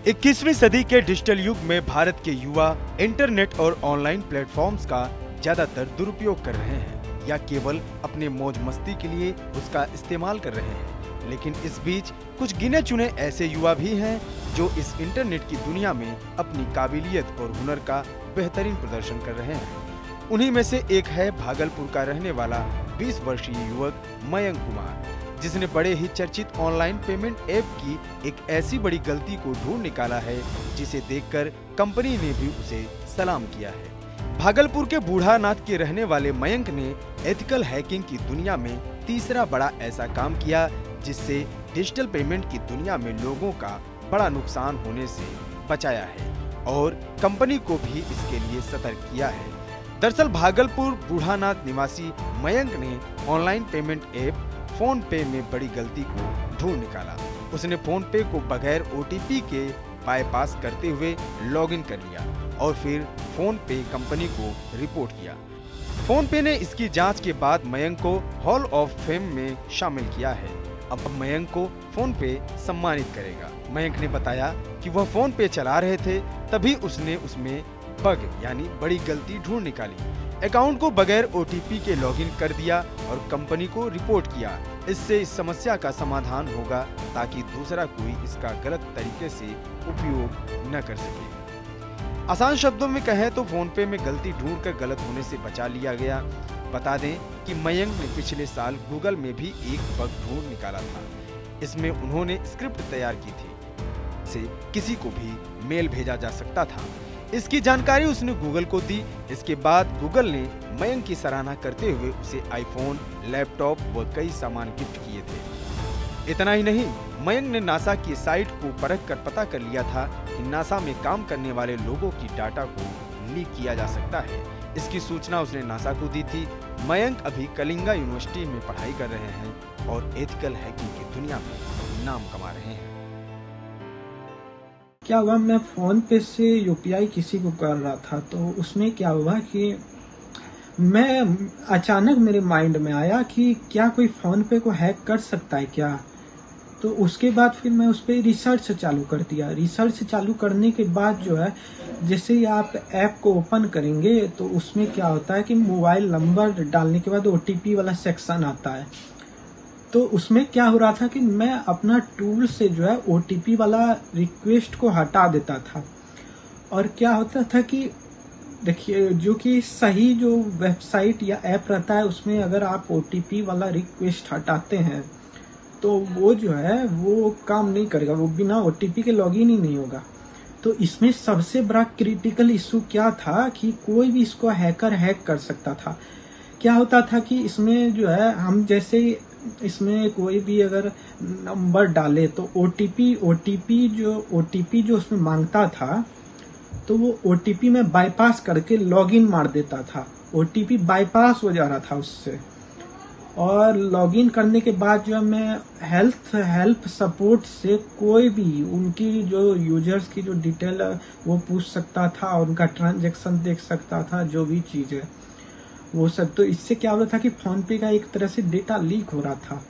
21वीं सदी के डिजिटल युग में भारत के युवा इंटरनेट और ऑनलाइन प्लेटफॉर्म्स का ज्यादातर दुरुपयोग कर रहे हैं या केवल अपने मौज मस्ती के लिए उसका इस्तेमाल कर रहे हैं। लेकिन इस बीच कुछ गिने चुने ऐसे युवा भी हैं जो इस इंटरनेट की दुनिया में अपनी काबिलियत और हुनर का बेहतरीन प्रदर्शन कर रहे हैं। उन्हीं में से एक है भागलपुर का रहने वाला 20 वर्षीय युवक मयंक कुमार, जिसने बड़े ही चर्चित ऑनलाइन पेमेंट ऐप की एक ऐसी बड़ी गलती को ढूंढ निकाला है जिसे देखकर कंपनी ने भी उसे सलाम किया है। भागलपुर के बूढ़ानाथ के रहने वाले मयंक ने एथिकल हैकिंग की दुनिया में तीसरा बड़ा ऐसा काम किया जिससे डिजिटल पेमेंट की दुनिया में लोगों का बड़ा नुकसान होने से बचाया है और कंपनी को भी इसके लिए सतर्क किया है। दरअसल भागलपुर बूढ़ानाथ निवासी मयंक ने ऑनलाइन पेमेंट ऐप फोन पे में बड़ी गलती को ढूंढ निकाला। उसने फोन पे को बगैर OTP के बाईपास करते हुए लॉगिन कर लिया और फिर फोन पे कंपनी को रिपोर्ट किया। फोन पे ने इसकी जांच के बाद मयंक को हॉल ऑफ फेम में शामिल किया है। अब मयंक को फोन पे सम्मानित करेगा। मयंक ने बताया कि वह फोन पे चला रहे थे तभी उसने उसमें बग यानी बड़ी गलती ढूंढ निकाली। अकाउंट को बगैर OTP के लॉगिन कर दिया और कंपनी को रिपोर्ट किया। इससे इस समस्या का समाधान होगा ताकि दूसरा कोई इसका गलत तरीके से उपयोग न कर सके। आसान शब्दों में कहें तो फोन पे में गलती ढूंढकर गलत होने से बचा लिया गया। बता दें कि मयंक ने पिछले साल गूगल में भी एक बग ढूंढ निकाला था। इसमें उन्होंने स्क्रिप्ट तैयार की थी जिससे किसी को भी मेल भेजा जा सकता था। इसकी जानकारी उसने गूगल को दी। इसके बाद गूगल ने मयंक की सराहना करते हुए उसे आईफोन, लैपटॉप व कई सामान गिफ्ट किए थे। इतना ही नहीं, मयंक ने नासा की साइट को परख कर पता कर लिया था कि नासा में काम करने वाले लोगों की डाटा को लीक किया जा सकता है। इसकी सूचना उसने नासा को दी थी। मयंक अभी कलिंगा यूनिवर्सिटी में पढ़ाई कर रहे हैं और एथिकल हैकिंग की दुनिया में नाम कमा रहे हैं। क्या हुआ, मैं फोन पे से UPI किसी को कर रहा था तो उसमें क्या हुआ कि मैं अचानक मेरे माइंड में आया कि क्या कोई फोन पे को हैक कर सकता है क्या। तो उसके बाद फिर मैं उस पर रिसर्च चालू कर दिया। रिसर्च चालू करने के बाद जो है, जैसे ही आप ऐप को ओपन करेंगे तो उसमें क्या होता है कि मोबाइल नंबर डालने के बाद OTP वाला सेक्शन आता है। तो उसमें क्या हो रहा था कि मैं अपना टूल से जो है OTP वाला रिक्वेस्ट को हटा देता था। और क्या होता था कि देखिए, जो कि सही जो वेबसाइट या ऐप रहता है उसमें अगर आप OTP वाला रिक्वेस्ट हटाते हैं तो वो जो है वो काम नहीं करेगा, वो बिना OTP के लॉगिन ही नहीं होगा। तो इसमें सबसे बड़ा क्रिटिकल इशू क्या था कि कोई भी इसको हैकर हैक कर सकता था। क्या होता था कि इसमें जो है हम जैसे इसमें कोई भी अगर नंबर डाले तो OTP जो उसमें मांगता था तो वो OTP में बाईपास करके लॉगिन मार देता था। OTP बाईपास हो जा रहा था उससे। और लॉगिन करने के बाद जो मैं हेल्प सपोर्ट से कोई भी उनकी जो यूजर्स की जो डिटेल वो पूछ सकता था और उनका ट्रांजैक्शन देख सकता था, जो भी चीज है वो सब। तो इससे क्या हो रहा था कि फोन पे का एक तरह से डेटा लीक हो रहा था।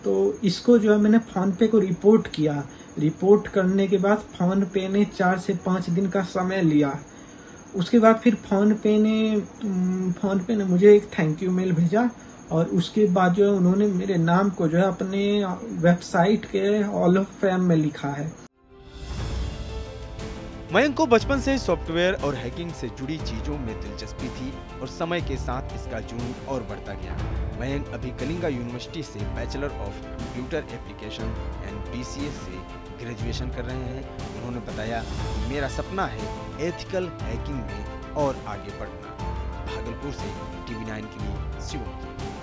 तो इसको जो है मैंने फोन पे को रिपोर्ट किया। रिपोर्ट करने के बाद फोन पे ने 4 से 5 दिन का समय लिया। उसके बाद फिर फोन पे ने मुझे एक थैंक यू मेल भेजा और उसके बाद जो है उन्होंने मेरे नाम को जो है अपने वेबसाइट के हॉल ऑफ फेम में लिखा है। मयंक को बचपन से सॉफ्टवेयर और हैकिंग से जुड़ी चीजों में दिलचस्पी थी और समय के साथ इसका जुनून और बढ़ता गया। मयंक अभी कलिंगा यूनिवर्सिटी से bachelor of computer application and BCA से ग्रेजुएशन कर रहे हैं। उन्होंने बताया, मेरा सपना है एथिकल हैकिंग में और आगे बढ़ना। भागलपुर से TV9 के लिए शिवम।